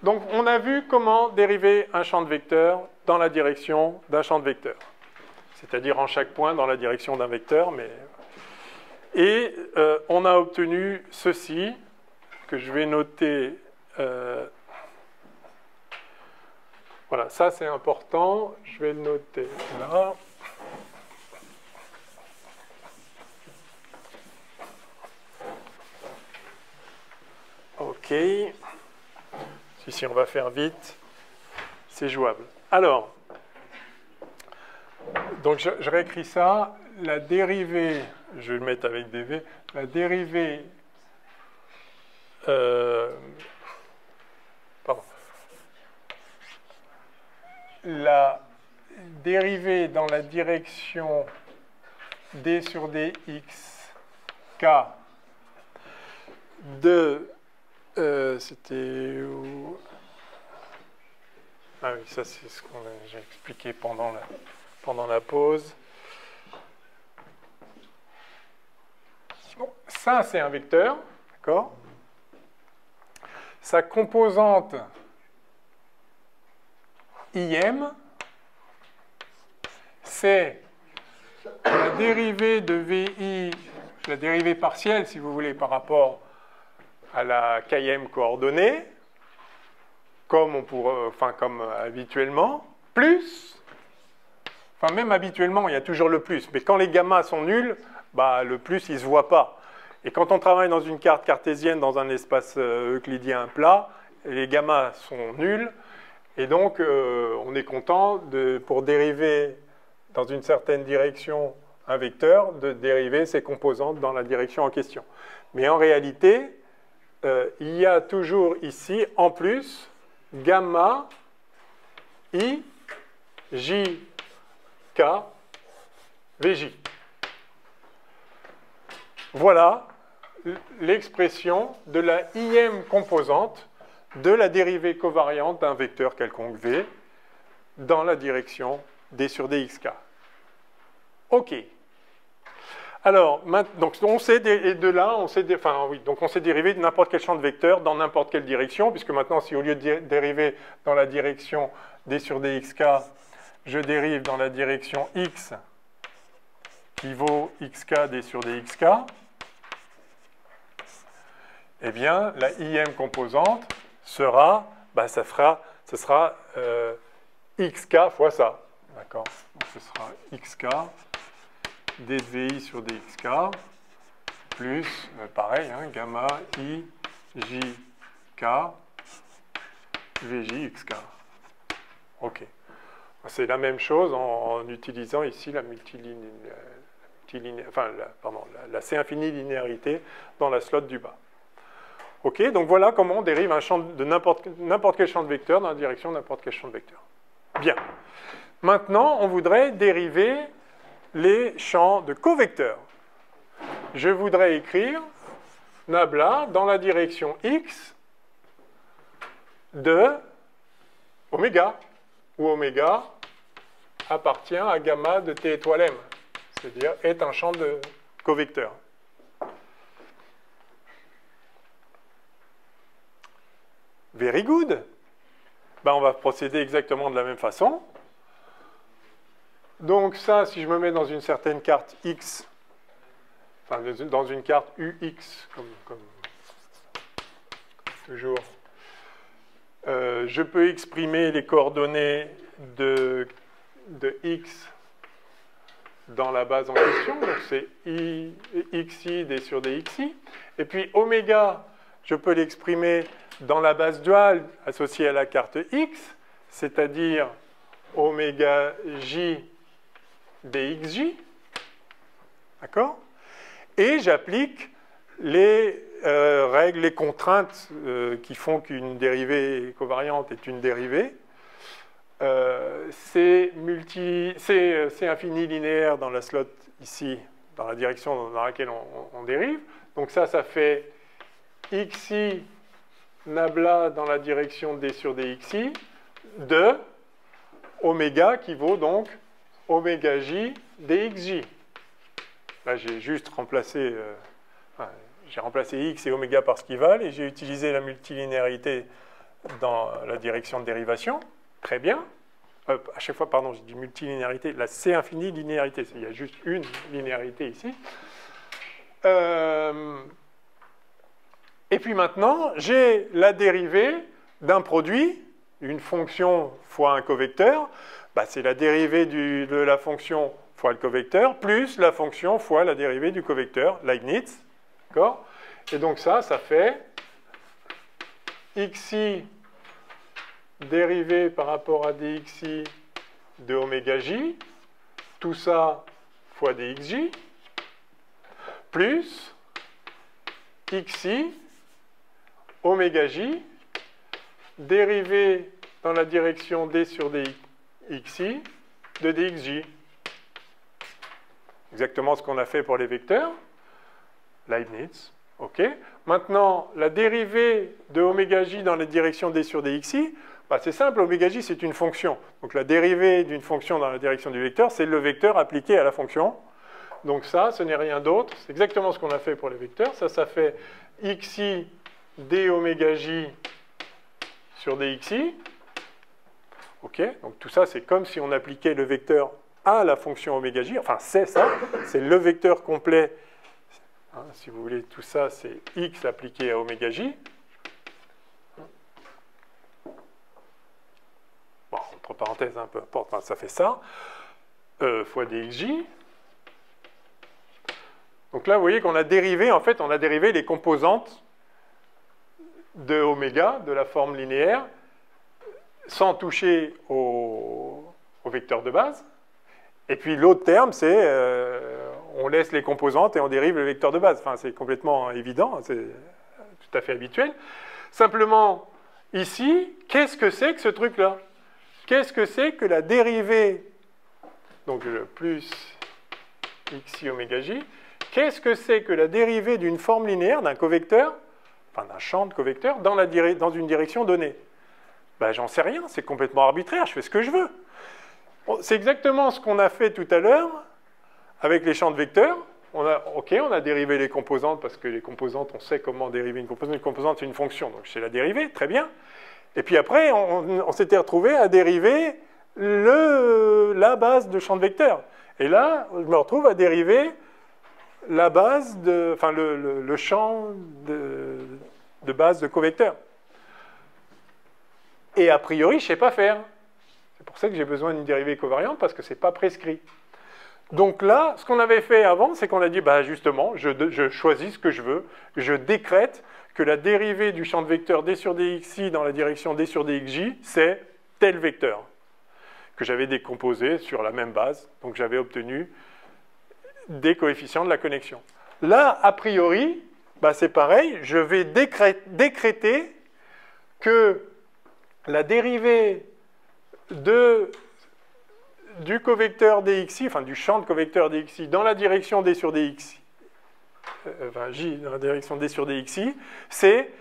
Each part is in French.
Donc, on a vu comment dériver un champ de vecteur dans la direction d'un champ de vecteur. C'est-à-dire en chaque point dans la direction d'un vecteur. Et on a obtenu ceci, que je vais noter. Voilà, ça c'est important. Je vais le noter là. OK. Si on va faire vite, c'est jouable. Alors, donc je réécris ça. La dérivée, je vais le mettre avec des V, la dérivée, la dérivée dans la direction d sur dx k de, c'était où? Ah oui, ça c'est ce que j'ai expliqué pendant la pause. Bon, ça c'est un vecteur, d'accord? Sa composante IM, c'est la dérivée de VI, la dérivée partielle, si vous voulez, par rapport à la km coordonnée, comme habituellement, plus, enfin même habituellement, il y a toujours le plus, mais quand les gammas sont nuls, bah, le plus, il ne se voit pas. Et quand on travaille dans une carte cartésienne, dans un espace euclidien plat, les gammas sont nuls, et donc on est content, pour dériver dans une certaine direction un vecteur, de dériver ses composantes dans la direction en question. Mais en réalité, il y a toujours ici, en plus, gamma I, J, K, VJ. Voilà l'expression de la IM composante de la dérivée covariante d'un vecteur quelconque V dans la direction d sur dxk. OK. Alors, donc on sait, et de là, on sait dériver de n'importe quel champ de vecteur dans n'importe quelle direction, puisque maintenant, si au lieu de dériver dans la direction d sur dxk, je dérive dans la direction x qui vaut xk d sur dxk, eh bien, la IM composante sera, ce sera xk fois ça. D'accord? Donc ce sera xk d de VI sur dxk plus, pareil, hein, gamma I, J, K, VJ, xk. OK. C'est la même chose en utilisant ici la la C infini linéarité dans la slot du bas. OK, donc voilà comment on dérive un champ de n'importe quel champ de vecteur dans la direction de n'importe quel champ de vecteur. Bien. Maintenant, on voudrait dériver les champs de covecteurs. Je voudrais écrire nabla dans la direction x de oméga, où oméga appartient à gamma de t étoile m, c'est-à-dire est un champ de covecteurs. Very good. Ben, on va procéder exactement de la même façon. Donc ça, si je me mets dans une certaine carte X, enfin dans une carte UX, comme toujours, je peux exprimer les coordonnées de X dans la base en question. Donc c'est XI d sur dxi. Et puis oméga, je peux l'exprimer dans la base duale associée à la carte X, c'est-à-dire oméga J dxj. D'accord? Et j'applique les règles, les contraintes qui font qu'une dérivée covariante est une dérivée. C'est infini linéaire dans la slot ici, dans la direction dans laquelle on dérive. Donc ça fait xi nabla dans la direction d sur dxi de oméga qui vaut donc oméga j dxj. Là, j'ai juste remplacé, j'ai remplacé x et oméga par ce qu'ils valent et j'ai utilisé la multilinéarité dans la direction de dérivation. Très bien. À chaque fois, pardon, je dis multilinéarité. Là, c'est infini linéarité. Il y a juste une linéarité ici. Et puis maintenant, j'ai la dérivée d'un produit, une fonction fois un covecteur. Bah, c'est la dérivée de la fonction fois le covecteur, plus la fonction fois la dérivée du covecteur, Leibniz. D'accord ? Et donc ça fait xi dérivé par rapport à dxi de oméga j, tout ça fois dxj, plus xi oméga j dérivé dans la direction d sur dxi de dxj. Exactement ce qu'on a fait pour les vecteurs. Leibniz. OK. Maintenant, la dérivée de oméga j dans la direction d sur dxi, bah, c'est simple, oméga j c'est une fonction. Donc la dérivée d'une fonction dans la direction du vecteur, c'est le vecteur appliqué à la fonction. Donc ça, ce n'est rien d'autre. C'est exactement ce qu'on a fait pour les vecteurs. Ça fait xi d oméga j sur dxi. OK. Donc tout ça, c'est comme si on appliquait le vecteur à la fonction oméga j. Enfin, c'est ça. C'est le vecteur complet. Hein, si vous voulez, tout ça, c'est x appliqué à oméga j. Bon, entre parenthèses, peu importe, enfin, ça fait ça. Fois dxj. Donc là, vous voyez qu'on a dérivé, en fait, on a dérivé les composantes de oméga, de la forme linéaire, sans toucher au vecteur de base. Et puis l'autre terme, c'est on laisse les composantes et on dérive le vecteur de base. Enfin, c'est complètement évident, c'est tout à fait habituel. Simplement, ici, qu'est-ce que c'est que ce truc-là? Qu'est-ce que c'est que la dérivée, donc le plus xi oméga j, qu'est-ce que c'est que la dérivée d'une forme linéaire, d'un covecteur, enfin d'un champ de covecteur, dans une direction donnée? Ben, j'en sais rien, c'est complètement arbitraire, je fais ce que je veux. C'est exactement ce qu'on a fait tout à l'heure avec les champs de vecteurs. On a dérivé les composantes, parce que les composantes, on sait comment dériver une composante. Une composante, c'est une fonction, donc je sais la dériver, très bien. Et puis après, on s'était retrouvé à dériver la base de champ de vecteurs. Et là, je me retrouve à dériver la base le champ de base de covecteur. Et a priori, je ne sais pas faire. C'est pour ça que j'ai besoin d'une dérivée covariante, parce que ce n'est pas prescrit. Donc là, ce qu'on avait fait avant, c'est qu'on a dit, bah justement, je choisis ce que je veux, je décrète que la dérivée du champ de vecteur d sur dxi dans la direction d sur dxj, c'est tel vecteur, que j'avais décomposé sur la même base. Donc j'avais obtenu des coefficients de la connexion. Là, a priori, bah, c'est pareil, je vais décréter que la dérivée du covecteur dxi, enfin du champ de covecteur dxi dans la direction d sur dxi, j dans la direction d sur dxi, c'est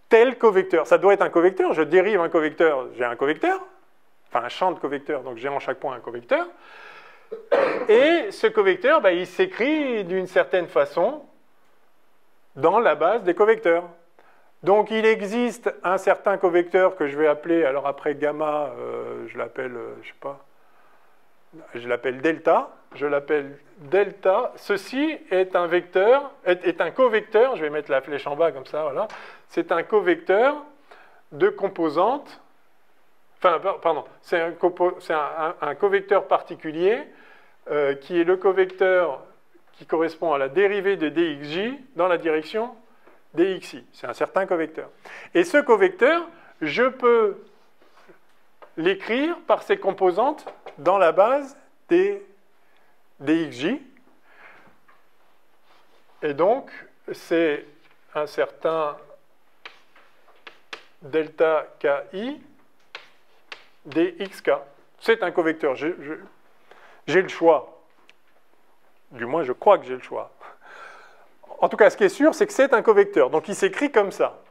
tel covecteur. Ça doit être un covecteur, je dérive un covecteur, j'ai un covecteur, enfin un champ de covecteur, donc j'ai en chaque point un covecteur. Et ce covecteur, bah, il s'écrit d'une certaine façon dans la base des covecteurs. Donc il existe un certain covecteur que je vais appeler, alors après gamma, je l'appelle, je sais pas, je l'appelle delta. Je l'appelle delta. Ceci est un vecteur, est un covecteur, je vais mettre la flèche en bas comme ça, voilà. C'est un covecteur de composantes, enfin, pardon, c'est un covecteur particulier qui est le covecteur qui correspond à la dérivée de dxj dans la direction dxi. C'est un certain covecteur. Et ce covecteur, je peux l'écrire par ses composantes dans la base des dxj. Et donc, c'est un certain delta ki dxk. C'est un covecteur. J'ai le choix. Du moins, je crois que j'ai le choix. En tout cas, ce qui est sûr, c'est que c'est un covecteur. Donc, il s'écrit comme ça.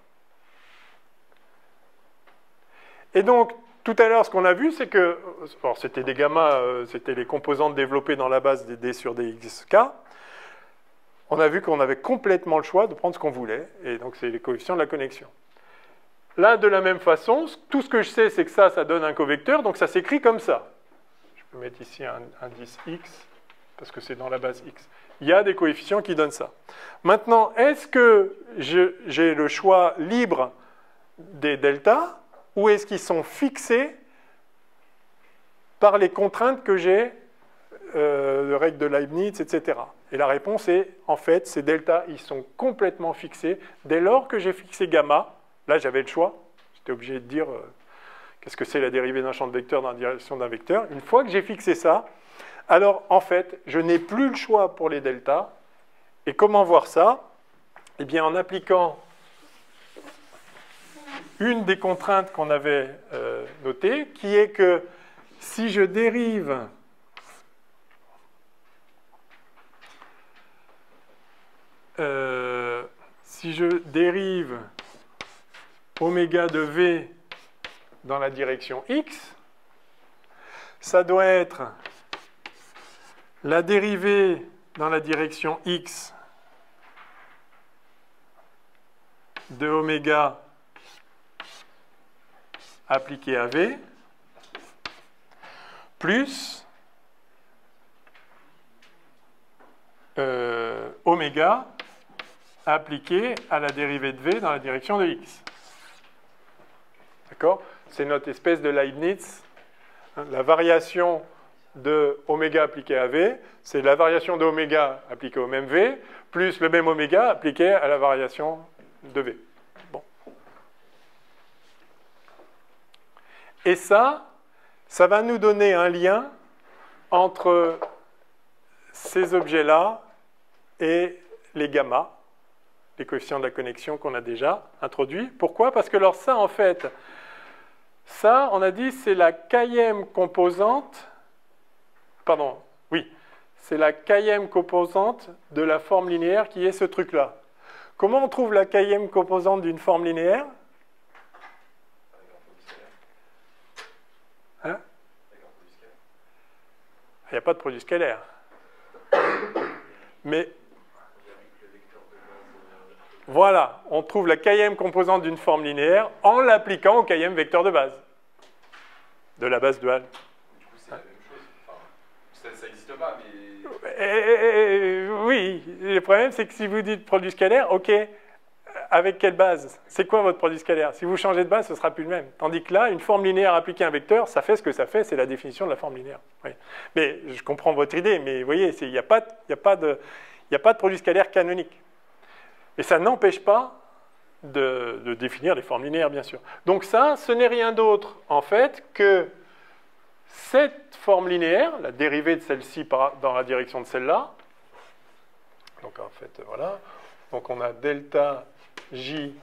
Et donc, tout à l'heure, ce qu'on a vu, c'est que... Alors, c'était des gamma, c'était les composantes développées dans la base des d sur dxk. On a vu qu'on avait complètement le choix de prendre ce qu'on voulait. Et donc, c'est les coefficients de la connexion. Là, de la même façon, tout ce que je sais, c'est que ça donne un covecteur, donc ça s'écrit comme ça. Je peux mettre ici un indice x, parce que c'est dans la base x. Il y a des coefficients qui donnent ça. Maintenant, est-ce que j'ai le choix libre des deltas, ou est-ce qu'ils sont fixés par les contraintes que j'ai, de règles de Leibniz, etc. Et la réponse est, en fait, ces deltas, ils sont complètement fixés. Dès lors que j'ai fixé gamma, là j'avais le choix, j'étais obligé de dire qu'est-ce que c'est la dérivée d'un champ de vecteur dans la direction d'un vecteur. Une fois que j'ai fixé ça, alors en fait, je n'ai plus le choix pour les deltas. Et comment voir ça? Eh bien, en appliquant une des contraintes qu'on avait notées, qui est que si je dérive oméga de V dans la direction X, ça doit être la dérivée dans la direction X de oméga appliqué à V plus oméga appliqué à la dérivée de V dans la direction de X. D'accord? C'est notre espèce de Leibniz. La variation de oméga appliqué à V, c'est la variation de oméga appliquée au même V, plus le même oméga appliqué à la variation de V. Bon. Et ça va nous donner un lien entre ces objets-là et les gamma, les coefficients de la connexion qu'on a déjà introduits. Pourquoi? Parce que alors ça, en fait, ça, on a dit, c'est la kème composante, pardon, oui, c'est la kème composante de la forme linéaire qui est ce truc-là. Comment on trouve la kème composante d'une forme linéaire? Hein? Il n'y a pas de produit scalaire. Mais voilà, on trouve la kème composante d'une forme linéaire en l'appliquant au kème vecteur de base, de la base duale. Du coup, c'est la même chose. Enfin, ça n'existe pas, mais... Oui, le problème, c'est que si vous dites produit scalaire, ok, avec quelle base? C'est quoi votre produit scalaire? Si vous changez de base, ce ne sera plus le même. Tandis que là, une forme linéaire appliquée à un vecteur, ça fait ce que ça fait, c'est la définition de la forme linéaire. Oui. Mais je comprends votre idée, mais vous voyez, il n'y a pas de produit scalaire canonique. Et ça n'empêche pas de définir les formes linéaires, bien sûr. Donc ça, ce n'est rien d'autre, en fait, que cette forme linéaire, la dérivée de celle-ci dans la direction de celle-là. Donc en fait, voilà. Donc on a delta J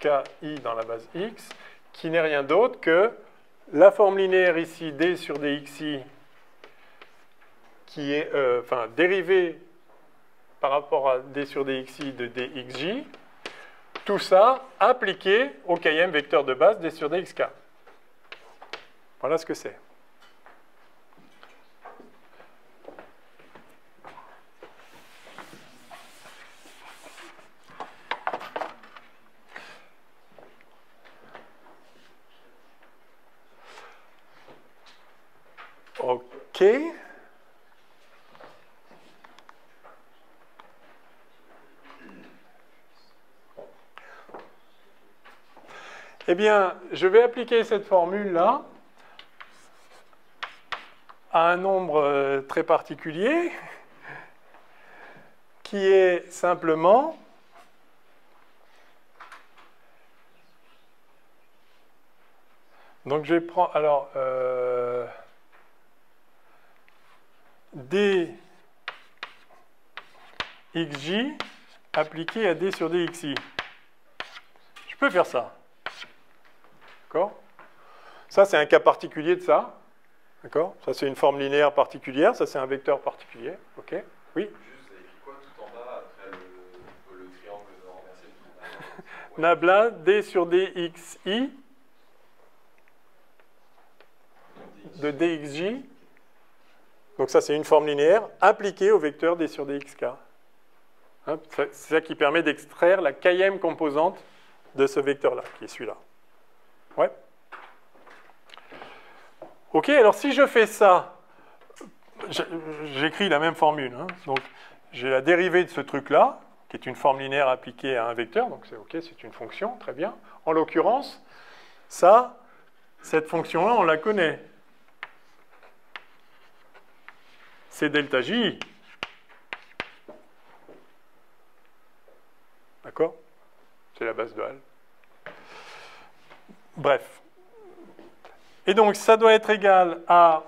KI dans la base X, qui n'est rien d'autre que la forme linéaire ici, D sur DXI, qui est, dérivée par rapport à D sur DXI de DXJ, tout ça appliqué au kème vecteur de base D sur DXK. Voilà ce que c'est. OK. Eh bien, je vais appliquer cette formule-là à un nombre très particulier qui est simplement donc je vais prendre alors dxj appliqué à d sur dxi. Je peux faire ça. D'accord? Ça, c'est un cas particulier de ça. D'accord? Ça, c'est une forme linéaire particulière. Ça, c'est un vecteur particulier. OK? Oui? Juste, vous avez écrit quoi tout en bas après le triangle renversé? Nabla, d sur dxi de dxj. Donc ça, c'est une forme linéaire appliquée au vecteur d sur dxk. Hein? C'est ça qui permet d'extraire la kème composante de ce vecteur-là, qui est celui-là. Ouais. Ok, alors si je fais ça, j'écris la même formule. Hein. Donc, j'ai la dérivée de ce truc-là, qui est une forme linéaire appliquée à un vecteur. Donc, c'est ok, c'est une fonction, très bien. En l'occurrence, ça, cette fonction-là, on la connaît. C'est delta J. D'accord? C'est la base de Hall. Bref. Et donc, ça doit être égal à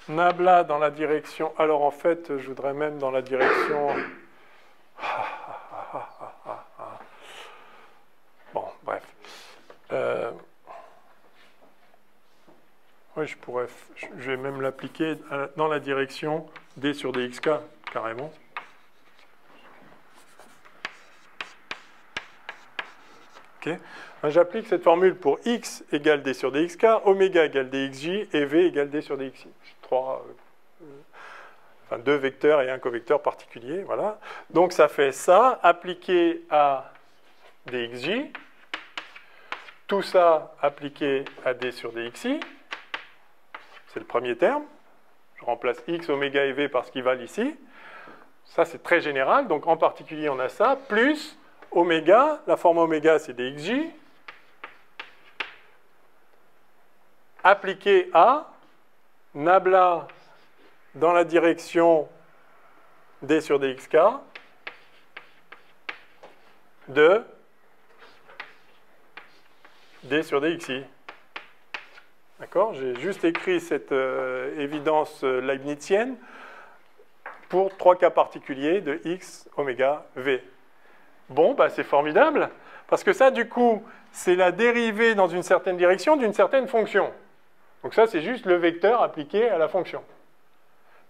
nabla dans la direction... Alors, en fait, je voudrais même dans la direction... Bon, bref. Oui, je vais même l'appliquer dans la direction d sur dxk, carrément. Okay. J'applique cette formule pour x égale d sur dxk, oméga égale dxj et v égale d sur dxi. Deux vecteurs et un covecteur particulier. Voilà. Donc ça fait ça, appliqué à dxj, tout ça appliqué à d sur dxi. C'est le premier terme. Je remplace x, oméga et v par ce qui valent ici. Ça, c'est très général. Donc, en particulier, on a ça, plus oméga. La forme oméga, c'est dxj. Appliqué à nabla dans la direction d sur dxk de d sur dxi. D'accord? J'ai juste écrit cette évidence leibnizienne pour 3 cas particuliers de x, oméga, v. Bon, bah, c'est formidable, parce que ça, du coup, c'est la dérivée dans une certaine direction d'une certaine fonction. Donc ça, c'est juste le vecteur appliqué à la fonction.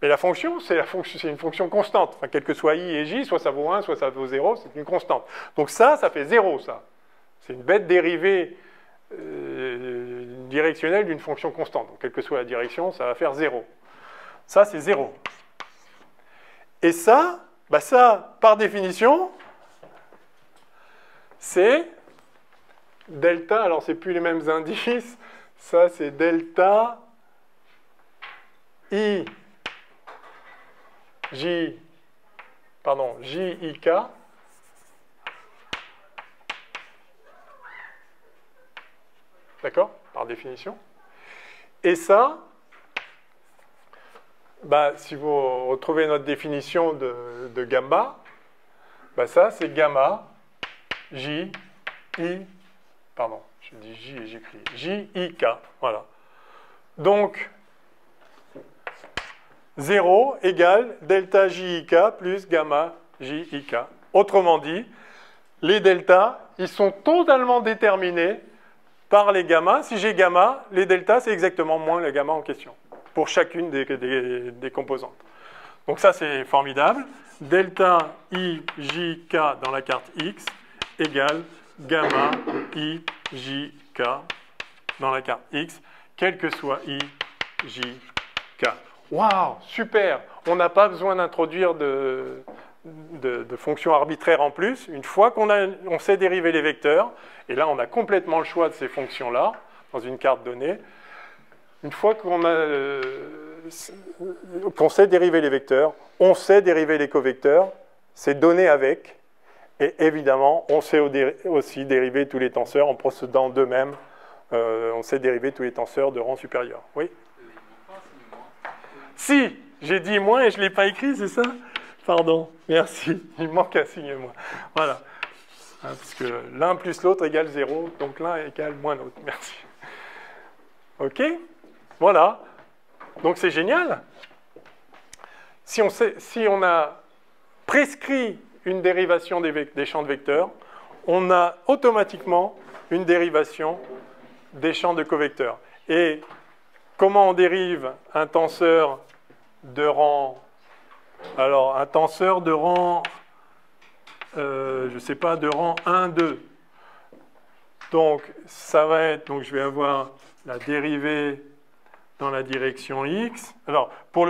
Mais la fonction, c'est une fonction constante. Enfin, quel que soit i et j, soit ça vaut 1, soit ça vaut 0, c'est une constante. Donc ça fait 0, ça. C'est une bête dérivée directionnelle d'une fonction constante. Donc, quelle que soit la direction, ça va faire 0. Ça, c'est 0. Et ça, bah ça, par définition, c'est delta. Alors, c'est plus les mêmes indices. Ça, c'est delta i j, pardon, jik. D'accord? Par définition. Et ça, bah, si vous retrouvez notre définition de gamma, bah ça, c'est gamma j, i, pardon, je dis j et j'écris j, i, k. Voilà. Donc, 0 égale delta j, i, k plus gamma j, i, k. Autrement dit, les deltas, ils sont totalement déterminés par les gamma. Si j'ai gamma, les deltas, c'est exactement moins les gamma en question, pour chacune des composantes. Donc ça, c'est formidable. Delta i, j, k dans la carte x égale gamma i, j, k dans la carte x, quel que soit i, j, k. Waouh, super! On n'a pas besoin d'introduire de fonctions arbitraires en plus. Une fois qu'on sait dériver les vecteurs, et là on a complètement le choix de ces fonctions-là dans une carte donnée, une fois qu'on sait dériver les vecteurs, on sait dériver les covecteurs, c'est donné avec, et évidemment on sait aussi dériver tous les tenseurs en procédant d'eux-mêmes, on sait dériver tous les tenseurs de rang supérieur. Oui? Si, j'ai dit moins et je ne l'ai pas écrit, c'est ça? Pardon, merci. Il me manque un signe moins. Voilà. Parce que l'un plus l'autre égale 0, donc l'un égale moins l'autre. Merci. OK? Voilà. Donc c'est génial. Si on a prescrit une dérivation des champs de vecteurs, on a automatiquement une dérivation des champs de covecteurs. Et comment on dérive un tenseur de rang... Alors, un tenseur de rang, je ne sais pas, de rang 1, 2. Donc, ça va être, donc je vais avoir la dérivée dans la direction x. Alors, pour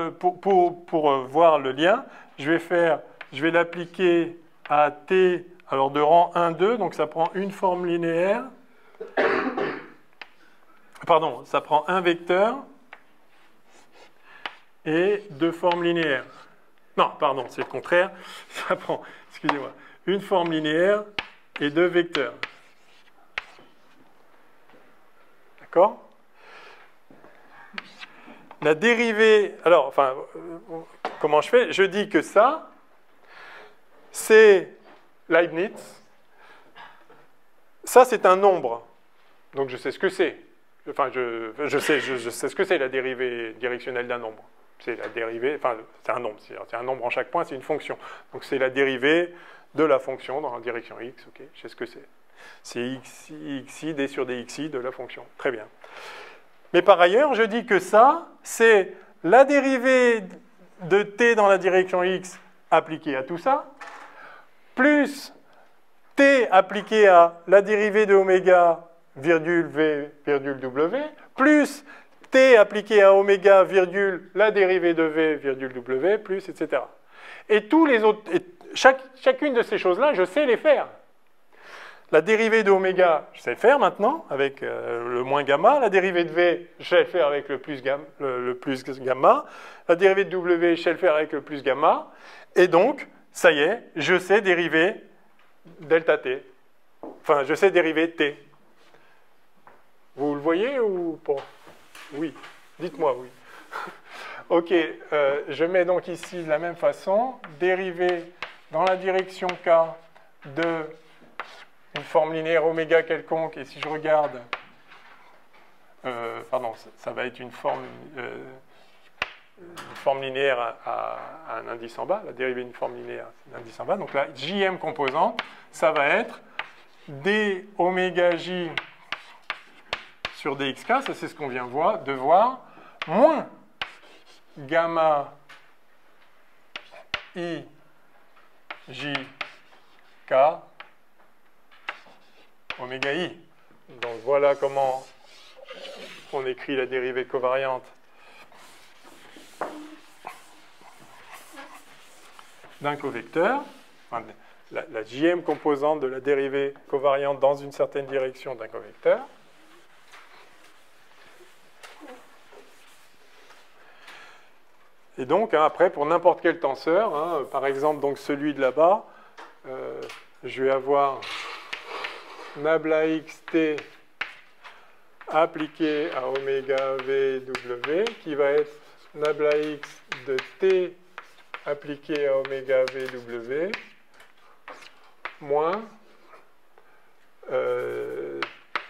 voir le lien, je vais faire je vais l'appliquer à t, alors de rang 1, 2, donc ça prend une forme linéaire. Pardon, ça prend un vecteur et deux formes linéaires. Non, pardon, c'est le contraire. Ça prend, excusez-moi, une forme linéaire et deux vecteurs. D'accord? La dérivée... Alors, enfin, comment je fais? Je dis que ça, c'est Leibniz. Ça, c'est un nombre. Donc, je sais ce que c'est. Enfin, je sais ce que c'est la dérivée directionnelle d'un nombre. C'est la dérivée, enfin, c'est un nombre. C'est un nombre en chaque point, c'est une fonction. Donc, c'est la dérivée de la fonction dans la direction x. Ok, je sais ce que c'est. C'est xi, d sur dxi de la fonction. Très bien. Mais par ailleurs, je dis que ça, c'est la dérivée de t dans la direction x appliquée à tout ça, plus t appliqué à la dérivée de oméga, virgule v, virgule w, plus t appliqué à oméga, virgule la dérivée de v, virgule w, plus, etc. Et tous les autres, chacune de ces choses-là, je sais les faire. La dérivée de oméga, je sais le faire maintenant, avec le moins gamma. La dérivée de v, je sais le faire avec le plus gamma. La dérivée de w, je sais le faire avec le plus gamma. Et donc, ça y est, je sais dériver delta t. Enfin, je sais dériver t. Vous le voyez ou pas? Oui. Dites-moi oui. Ok, je mets donc ici de la même façon, dérivée dans la direction k de une forme linéaire oméga quelconque, et si je regarde, pardon, ça va être une forme linéaire à un indice en bas, la dérivée d'une forme linéaire à un indice en bas, donc la jm composante, ça va être d oméga j sur dxk, ça c'est ce qu'on vient de voir, moins gamma i j k oméga i. Donc voilà comment on écrit la dérivée covariante d'un covecteur, enfin, la jm composante de la dérivée covariante dans une certaine direction d'un covecteur. Et donc, après, pour n'importe quel tenseur, par exemple donc celui de là-bas, je vais avoir nabla xt appliqué à oméga vw, qui va être nabla x de t appliqué à oméga vw, moins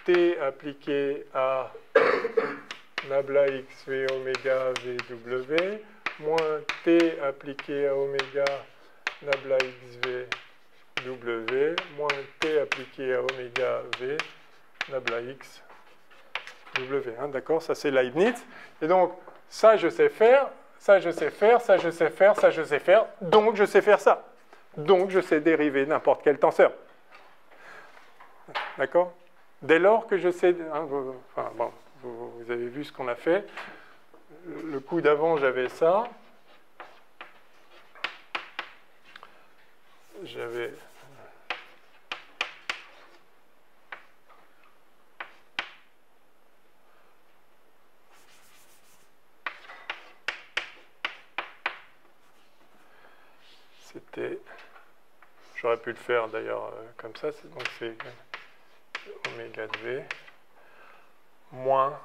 t appliqué à nabla xv oméga vw, moins t appliqué à oméga nabla xv w, moins t appliqué à oméga v nabla x w. D'accord, ça c'est Leibniz. Et donc, ça je sais faire, ça je sais faire, ça je sais faire, ça je sais faire, donc je sais faire ça. Donc je sais dériver n'importe quel tenseur. D'accord? Dès lors que je sais... enfin, bon, vous avez vu ce qu'on a fait. Le coup d'avant, j'avais ça. J'avais... C'était... J'aurais pu le faire d'ailleurs comme ça. Donc c'est oméga de V moins...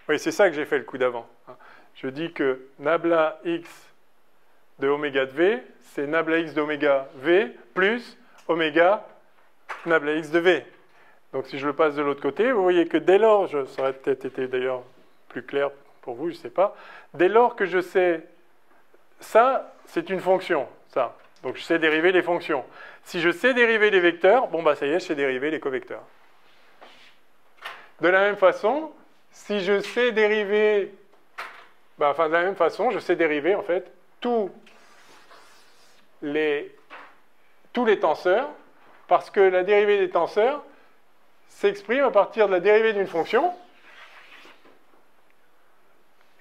Oui, c'est ça que j'ai fait le coup d'avant. Je dis que nabla x de oméga de V, c'est nabla x d'oméga V plus oméga nabla x de V. Donc si je le passe de l'autre côté, vous voyez que dès lors, ça aurait peut-être été d'ailleurs plus clair pour vous, je ne sais pas, dès lors que je sais ça, c'est une fonction, ça. Donc je sais dériver les fonctions. Si je sais dériver les vecteurs, bon bah ça y est, je sais dériver les covecteurs. De la même façon, si je sais dériver, de la même façon, je sais dériver en fait tous les tenseurs, parce que la dérivée des tenseurs s'exprime à partir de la dérivée d'une fonction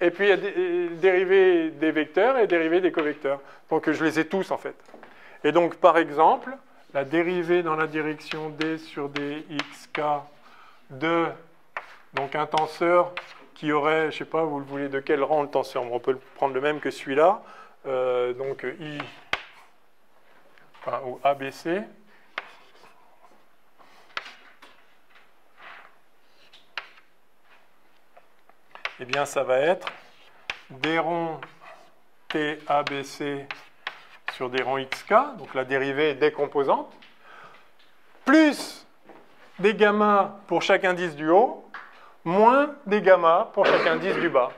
et puis il y a dérivée des vecteurs et dérivée des covecteurs. Donc je les ai tous en fait. Et donc par exemple, la dérivée dans la direction d sur dxk de donc un tenseur qui aurait, je ne sais pas, vous le voulez de quel rang le tenseur, on peut prendre le même que celui-là, donc I, enfin, ou ABC. Eh bien, ça va être des ronds TABC sur des ronds XK, donc la dérivée des composantes, plus des gamma pour chaque indice du haut, moins des gamma pour chaque indice du bas.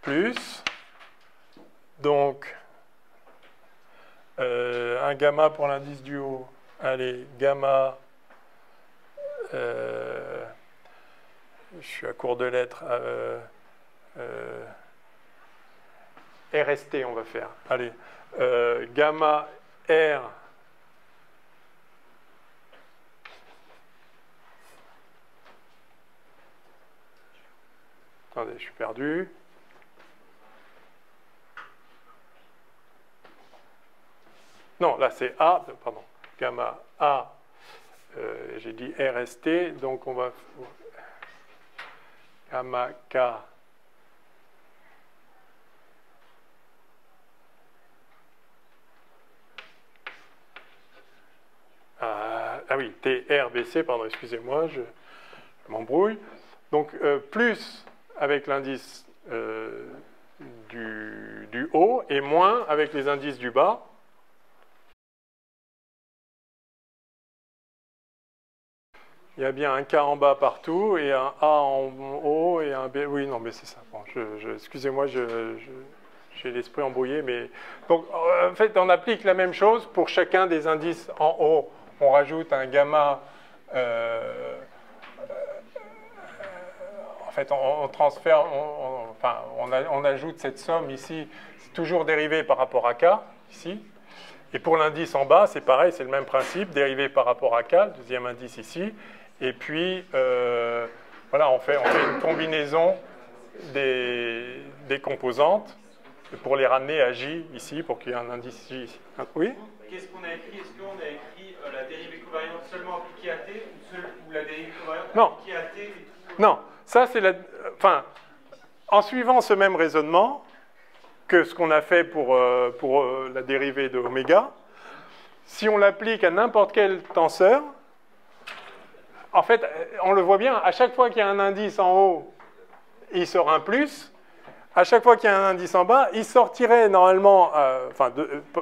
Plus, donc, un gamma pour l'indice du haut, allez, gamma, je suis à court de lettres, RST on va faire, allez, gamma R, attendez, je suis perdu. Non, là c'est A, pardon, gamma A, j'ai dit RST, donc on va gamma K ah oui, TRBC, pardon, excusez-moi, je m'embrouille. Donc plus avec l'indice du haut et moins avec les indices du bas. Il y a bien un K en bas partout et un A en haut et un B. Oui, non, mais c'est ça. Bon, excusez-moi, j'ai l'esprit embrouillé. Mais... Donc, en fait, on applique la même chose pour chacun des indices en haut. On rajoute un gamma. En fait, on transfère, on ajoute cette somme ici. C'est toujours dérivé par rapport à K, ici. Et pour l'indice en bas, c'est pareil, c'est le même principe, dérivé par rapport à K, deuxième indice ici. Et puis, voilà, on fait une combinaison des composantes pour les ramener à J ici, pour qu'il y ait un indice J ici. Oui? Qu'est-ce qu'on a écrit? Est-ce qu'on a écrit la dérivée covariante seulement appliquée à T ou la dérivée covariante appliquée à T et tout? Non, ça c'est la... Enfin, en suivant ce même raisonnement que ce qu'on a fait pour la dérivée de oméga, si on l'applique à n'importe quel tenseur, en fait, on le voit bien, à chaque fois qu'il y a un indice en haut, il sort un plus. À chaque fois qu'il y a un indice en bas, il sortirait normalement,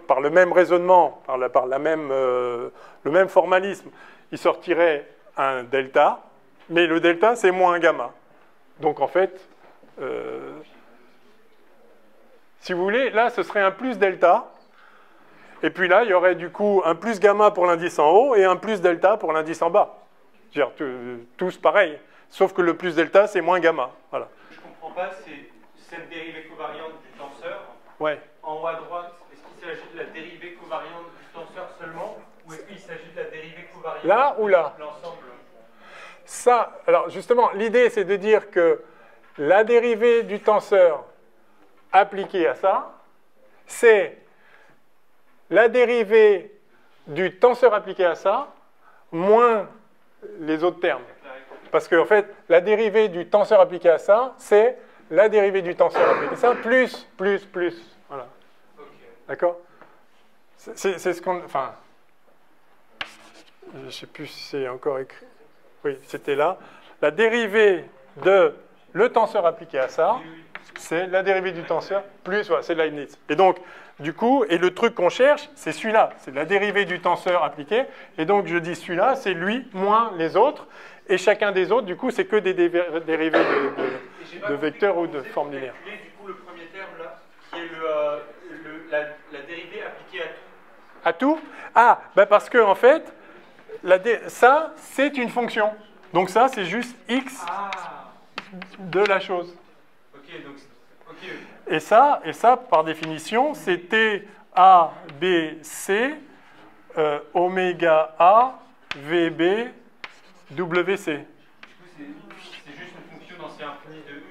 par le même raisonnement, par le même formalisme, il sortirait un delta, mais le delta, c'est moins un gamma. Donc, en fait, si vous voulez, là, ce serait un plus delta. Et puis là, il y aurait du coup un plus gamma pour l'indice en haut et un plus delta pour l'indice en bas. Tous pareil, sauf que le plus delta, c'est moins gamma. Voilà. Je ne comprends pas, c'est cette dérivée covariante du tenseur. Ouais. En haut à droite, est-ce qu'il s'agit de la dérivée covariante du tenseur seulement, ou est-ce qu'il s'agit de la dérivée covariante là ou là? De l'ensemble? Ça, alors justement, l'idée, c'est de dire que la dérivée du tenseur appliquée à ça, c'est la dérivée du tenseur appliqué à ça, moins les autres termes. Parce qu'en fait, la dérivée du tenseur appliqué à ça, c'est la dérivée du tenseur appliqué à ça, plus. Voilà. Okay. D'accord? C'est ce qu'on... Enfin, je ne sais plus si c'est encore écrit. Oui, c'était là. La dérivée de le tenseur appliqué à ça, c'est la dérivée du tenseur plus, voilà, c'est Leibniz. Et donc, du coup, et le truc qu'on cherche, c'est celui-là. C'est la dérivée du tenseur appliqué. Et donc, je dis celui-là, c'est lui moins les autres. Et chacun des autres, du coup, c'est que des dérivés de vecteurs ou de formes linéaires. Du coup, le premier terme, là, qui est la dérivée appliquée à tout. À tout? Ah, ben parce que, en fait, ça, c'est une fonction. Donc ça, c'est juste x de la chose. Ok, donc... Okay. Et ça, par définition, c'est T, A, B, C, oméga A, VB, WC. Du coup, c'est juste une fonction dans C infini de U.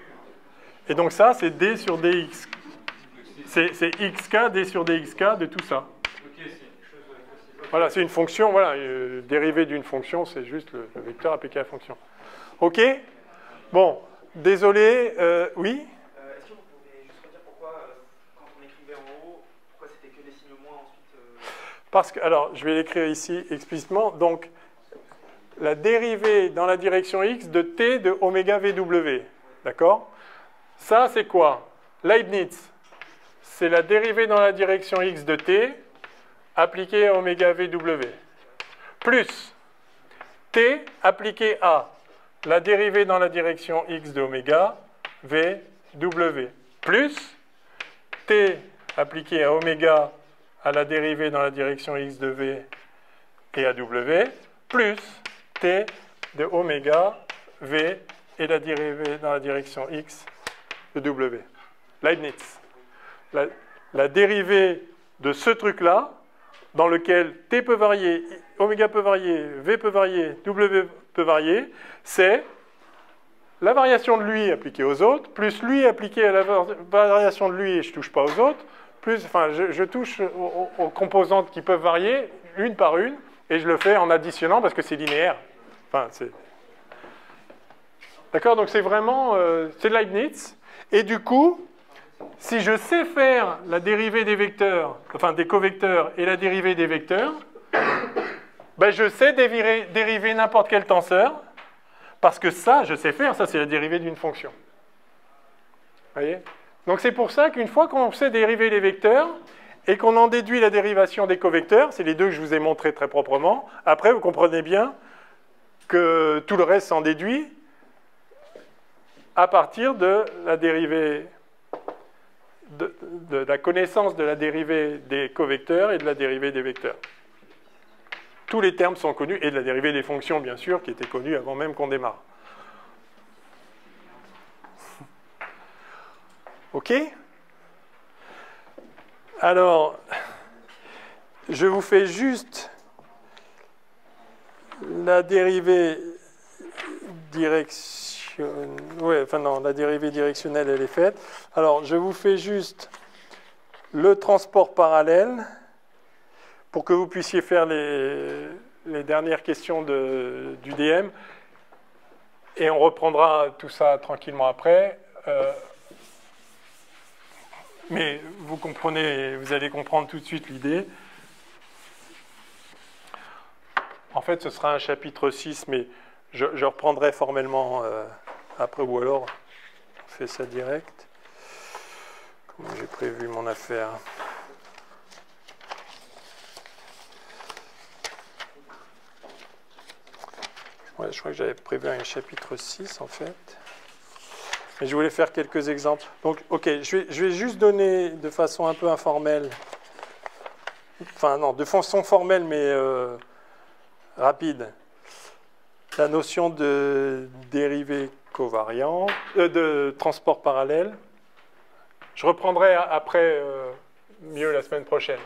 Et donc ça, c'est d sur dx. C'est xk, d sur dxk de tout ça. Voilà, c'est une fonction, voilà, dérivée d'une fonction, c'est juste le vecteur appliqué à la fonction. OK? Bon, désolé, oui? Est-ce que vous pouvez juste redire pourquoi, quand on écrivait en haut, pourquoi c'était que des signes moins ensuite Parce que, alors, je vais l'écrire ici explicitement. Donc, la dérivée dans la direction x de t de oméga vw. D'accord? Ça, c'est quoi? Leibniz. C'est la dérivée dans la direction x de t appliquée à oméga vw. Plus t appliqué à la dérivée dans la direction x de oméga vw. Plus t appliqué à oméga à la dérivée dans la direction x de v et à w. Plus t de oméga v et la dérivée dans la direction x de w. Leibniz. La dérivée de ce truc-là, dans lequel t peut varier, oméga peut varier, v peut varier, w peut varier, c'est la variation de lui appliquée aux autres, plus lui appliqué à la variation de lui et je ne touche pas aux autres, plus, enfin, je touche aux composantes qui peuvent varier une par une, et je le fais en additionnant parce que c'est linéaire. Enfin, c'est... D'accord? Donc c'est vraiment... c'est Leibniz. Et du coup, si je sais faire la dérivée des vecteurs, enfin des covecteurs et la dérivée des vecteurs, ben je sais dériver n'importe quel tenseur, parce que ça, je sais faire, ça c'est la dérivée d'une fonction. Vous voyez? Donc c'est pour ça qu'une fois qu'on sait dériver les vecteurs, et qu'on en déduit la dérivation des covecteurs, c'est les deux que je vous ai montrés très proprement, après vous comprenez bien que tout le reste s'en déduit à partir de la dérivée, de la connaissance de la dérivée des covecteurs et de la dérivée des vecteurs. Tous les termes sont connus, et de la dérivée des fonctions, bien sûr, qui était connue avant même qu'on démarre. OK? Alors, je vous fais juste la dérivée directionnelle. Ouais, enfin non, la dérivée directionnelle, elle est faite. Alors, je vous fais juste le transport parallèle pour que vous puissiez faire les dernières questions du DM. Et on reprendra tout ça tranquillement après. Mais vous comprenez, vous allez comprendre tout de suite l'idée. En fait, ce sera un chapitre 6, mais je reprendrai formellement après, ou alors on fait ça direct. Comment j'ai prévu mon affaire? Ouais, je crois que j'avais prévu un chapitre 6 en fait. Mais je voulais faire quelques exemples. Donc, ok, je vais juste donner de façon un peu informelle, enfin non, de façon formelle mais rapide, la notion de dérivée covariante, de transport parallèle. Je reprendrai après mieux la semaine prochaine.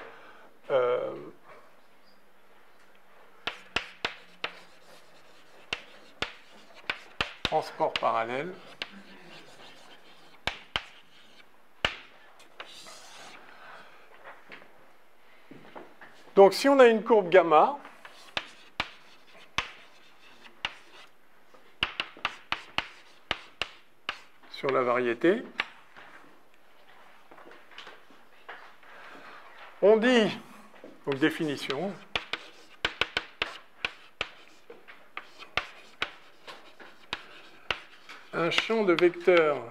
Transport parallèle. Donc, si on a une courbe gamma, sur la variété, on dit, donc définition, un champ de vecteurs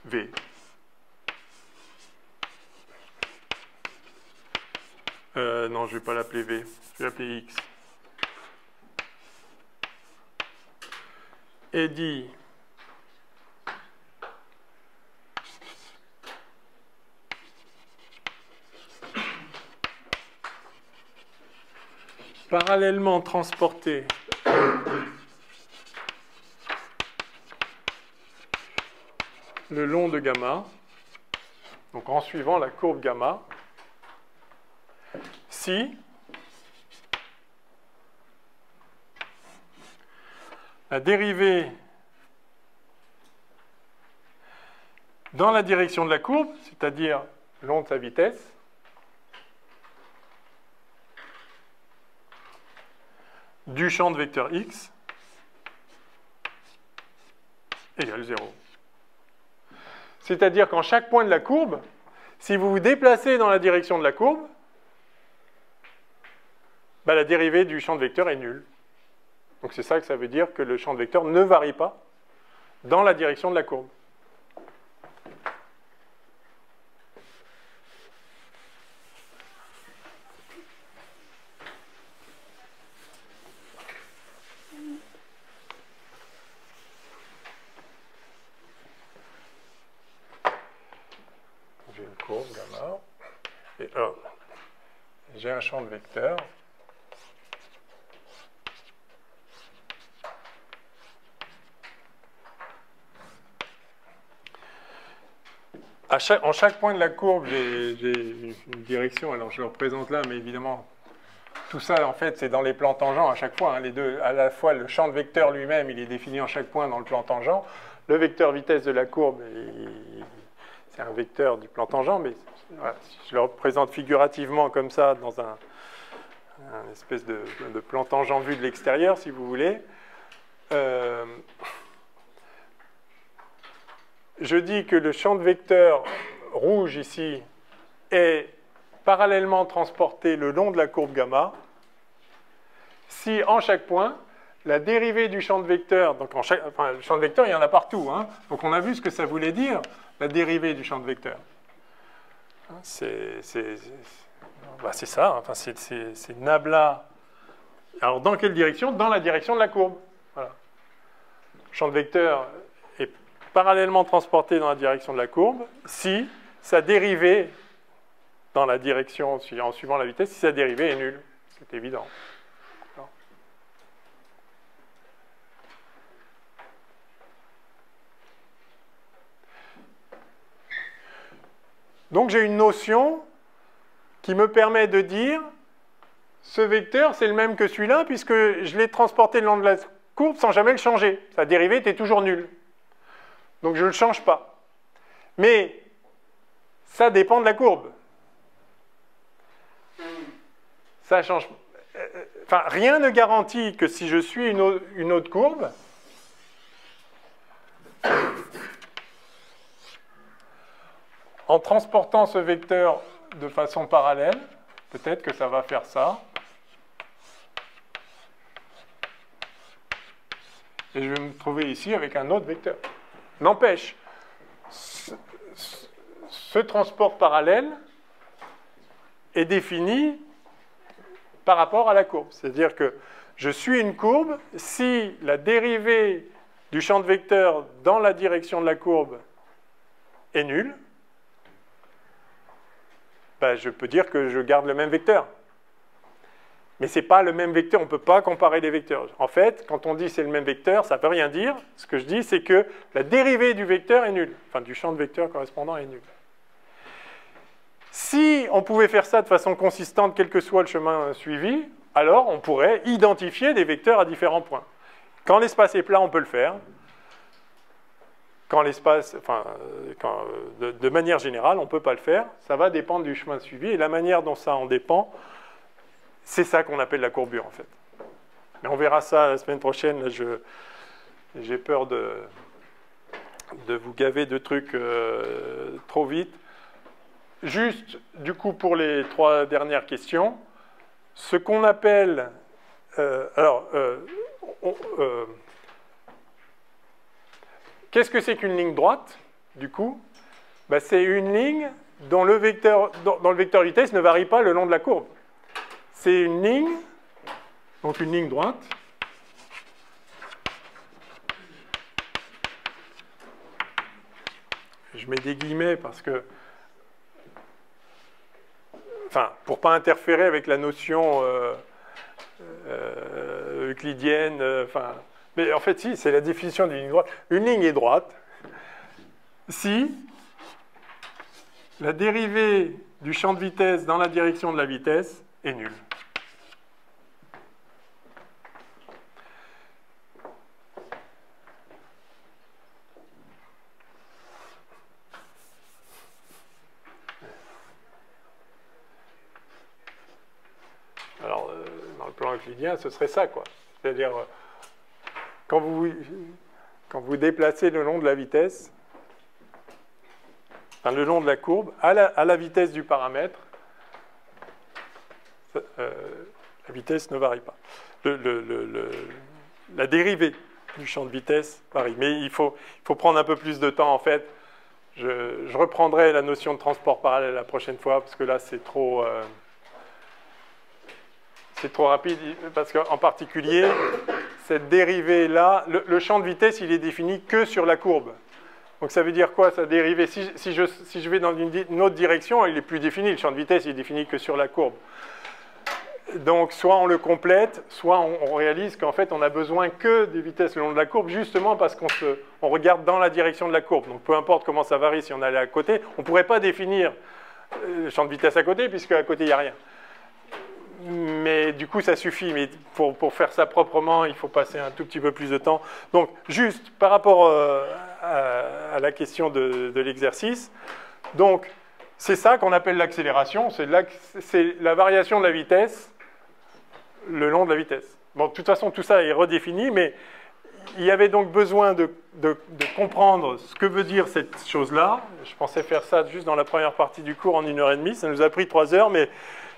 V. Non, je ne vais pas l'appeler V, je vais l'appeler X. Et dit parallèlement transporté le long de gamma, donc en suivant la courbe gamma, si la dérivée dans la direction de la courbe, c'est-à-dire long de sa vitesse, du champ de vecteur x égale 0. C'est-à-dire qu'en chaque point de la courbe, si vous vous déplacez dans la direction de la courbe, bah, la dérivée du champ de vecteur est nulle. Donc c'est ça que ça veut dire que le champ de vecteur ne varie pas dans la direction de la courbe. J'ai une courbe gamma, et j'ai un champ de vecteur. En chaque point de la courbe, j'ai une direction. Alors je le représente là, mais évidemment, tout ça, en fait, c'est dans les plans tangents à chaque fois. Hein, les deux, à la fois, le champ de vecteur lui-même, il est défini en chaque point dans le plan tangent. Le vecteur vitesse de la courbe, c'est un vecteur du plan tangent, mais voilà, je le représente figurativement comme ça dans un espèce de plan tangent vu de l'extérieur, si vous voulez. Je dis que le champ de vecteur rouge ici est parallèlement transporté le long de la courbe gamma si en chaque point, la dérivée du champ de vecteur, donc le champ de vecteur, il y en a partout, hein, donc on a vu ce que ça voulait dire, la dérivée du champ de vecteur. C'est ça, enfin, c'est nabla. Alors dans quelle direction? Dans la direction de la courbe. Voilà. Le champ de vecteur est parallèlement transporté dans la direction de la courbe si sa dérivée dans la direction, en suivant la vitesse, si sa dérivée est nulle. C'est évident. Donc j'ai une notion qui me permet de dire ce vecteur, c'est le même que celui-là, puisque je l'ai transporté le long de la courbe sans jamais le changer. Sa dérivée était toujours nulle. Donc je ne le change pas. Mais ça dépend de la courbe. Ça change. Enfin, rien ne garantit que si je suis une autre courbe, en transportant ce vecteur de façon parallèle, peut-être que ça va faire ça. Et je vais me trouver ici avec un autre vecteur. N'empêche, ce transport parallèle est défini par rapport à la courbe. C'est-à-dire que je suis une courbe, si la dérivée du champ de vecteur dans la direction de la courbe est nulle, ben je peux dire que je garde le même vecteur. Mais ce n'est pas le même vecteur, on ne peut pas comparer les vecteurs. En fait, quand on dit c'est le même vecteur, ça ne peut rien dire. Ce que je dis, c'est que la dérivée du vecteur est nulle. Enfin, du champ de vecteur correspondant est nulle. Si on pouvait faire ça de façon consistante, quel que soit le chemin suivi, alors on pourrait identifier des vecteurs à différents points. Quand l'espace est plat, on peut le faire. Quand l'espace, de manière générale, on ne peut pas le faire. Ça va dépendre du chemin suivi. Et la manière dont ça en dépend, c'est ça qu'on appelle la courbure, en fait. Mais on verra ça la semaine prochaine. Là, j'ai peur de vous gaver de trucs trop vite. Juste, du coup, pour les 3 dernières questions, ce qu'on appelle... qu'est-ce que c'est qu'une ligne droite, du coup? Ben, c'est une ligne dont le vecteur vitesse ne varie pas le long de la courbe. C'est une ligne, donc une ligne droite, je mets des guillemets parce que, enfin, pour ne pas interférer avec la notion euclidienne, mais en fait, si, c'est la définition d'une ligne droite. Une ligne est droite si la dérivée du champ de vitesse dans la direction de la vitesse est nulle. euclidien, ce serait ça, quoi. C'est-à-dire, quand vous déplacez le long de la vitesse, enfin, le long de la courbe, à la vitesse du paramètre, la vitesse ne varie pas. La dérivée du champ de vitesse varie. Mais il faut prendre un peu plus de temps, en fait. Je reprendrai la notion de transport parallèle la prochaine fois, parce que là, c'est trop rapide, parce qu'en particulier, cette dérivée-là, le champ de vitesse, il est défini que sur la courbe. Donc ça veut dire quoi, sa dérivée? Si je vais dans une autre direction, il n'est plus défini, le champ de vitesse, il est défini que sur la courbe. Donc soit on le complète, soit on réalise qu'en fait, on n'a besoin que des vitesses le long de la courbe, justement parce qu'on regarde dans la direction de la courbe. Donc peu importe comment ça varie, si on allait à côté, on ne pourrait pas définir le champ de vitesse à côté, puisque à côté, il n'y a rien. Mais du coup, ça suffit. Mais pour faire ça proprement, il faut passer un tout petit peu plus de temps. Donc, juste par rapport à la question de l'exercice, donc, c'est ça qu'on appelle l'accélération. C'est la variation de la vitesse le long de la vitesse. Bon, de toute façon, tout ça est redéfini, mais il y avait donc besoin de comprendre ce que veut dire cette chose-là. Je pensais faire ça juste dans la première partie du cours en 1h30. Ça nous a pris 3 heures, mais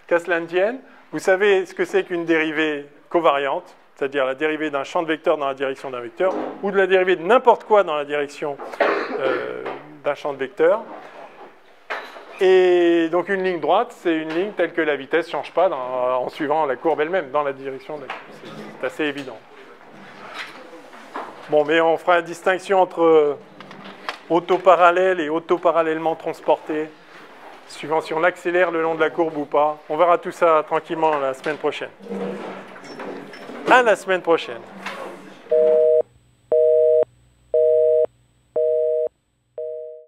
qu'à cela ne tienne. Vous savez ce que c'est qu'une dérivée covariante, c'est-à-dire la dérivée d'un champ de vecteur dans la direction d'un vecteur, ou de la dérivée de n'importe quoi dans la direction d'un champ de vecteur. Et donc une ligne droite, c'est une ligne telle que la vitesse ne change pas en suivant la courbe elle-même, dans la direction de la courbe. C'est assez évident. Bon, mais on fera la distinction entre autoparallèle et autoparallèlement transporté, suivant si on accélère le long de la courbe ou pas. On verra tout ça tranquillement la semaine prochaine. À la semaine prochaine.